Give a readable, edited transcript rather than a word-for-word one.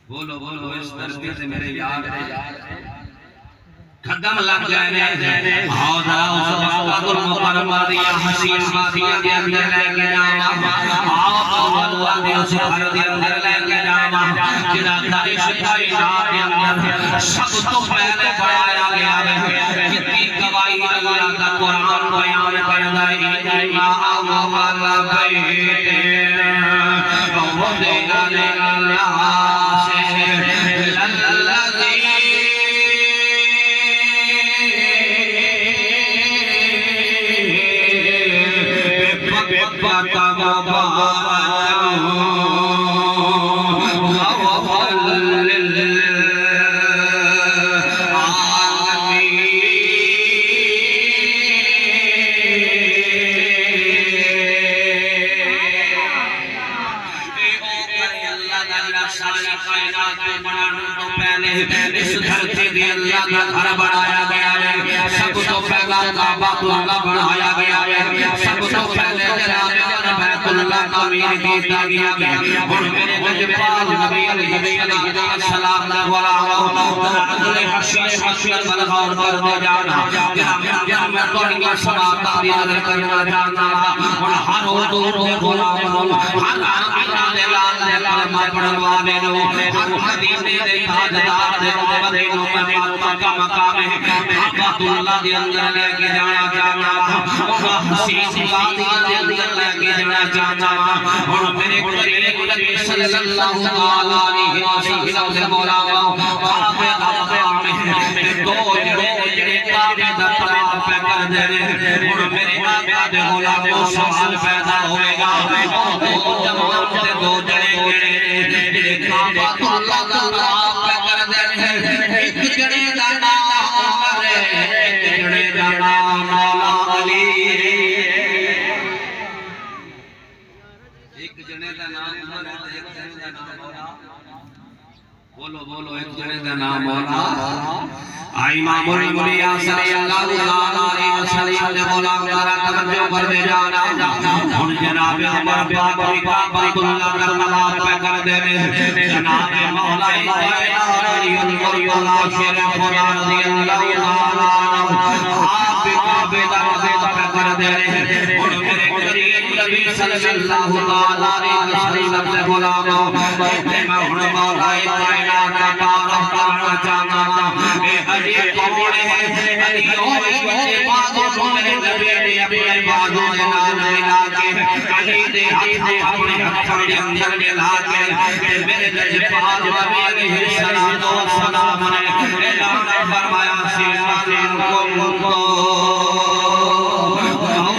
بولو بولو اس دھرتی سے میرے یار قدم لگ جائے آؤ ذرا اس وقت المکرمہ دیا حسین بادیاں کے اندر لے کے جاوا آؤ اول دے اس گھر دے اندر لے کے جاوا جنا تاریخ کائنات کے اندر سب تو پہلے بڑھایا گیا ہے کتنی گواہی اللہ کا قرآن بیان کرتا ہے ایما اول بیت وَوَدِنَا لِلنَّاسِ لَلَّذِي بِبَّكَ مُبَارَكًا وَهُدًى لِلْعَالَمِينَ اس دھرتی میں اللہ کا گھر بنایا گیا ہے سب تو پہلا کعبہ اللہ بنایا گیا ہے سب تو پہلے جناب بیت اللہ تعمیر کیا گیا ہے اور میرے جبال نبی علیہ السلام نے بولا عدل حشیش حشیش بلغور کر دے جانا جہاں میں توڑیا سما تعبیر کرنا جانا اور ہر حضور غلام ہر آنے لال دے کلمہ پڑھوانے نو ہر مدینے دے تاجدار دے مدینوں میں مکہ مقام ہے کعبۃ اللہ دے اندر لے کے جانا جانا اور حسین وادیاں دے اندر لے کے جانا جانا اور میرے قریب نبی صلی اللہ علیہ وسلم سے مولا کعبے میں دو جڑے کعبے دا طواف کر دے اور میرے آقا دے غلام کو سوال پیدا ہوئے گا دو جماعت دے دو جڑے کعبۃ اللہ دا طواف کر دے ایک جڑے دا نام عمر ہے ایک جڑے دا نام مولا علی ایک جڑے دا نام عمر ہے ایک جڑے دا نام مولا بولو بولو ایک جڑے دا نام مولا امام الانبیاء صلی اللہ علیہ وسلم نے مولا ذرا توجہ کر دے جانا ہن جناب عمر پاک کعبۃ اللہ کا طواف کر دے جناب مولا علی المرتضی شریف رضی اللہ عنہ آپ کعبے دا طواف کر دے ہن میرے قریب نبی صلی اللہ علیہ وسلم سے بولا میں ہن مولا کائنات کا تعارف کرنا چاہتا ہوں اے علی کون ہے علی ہوئے بازو میرے نبی نے اپنے بازو میں نام ملا کے علی دے ہاتھ اپنے ہاتھ کے اندر ملا کے میرے جذبات نبی علیہ السلام نے اعلان فرمایا سینا کو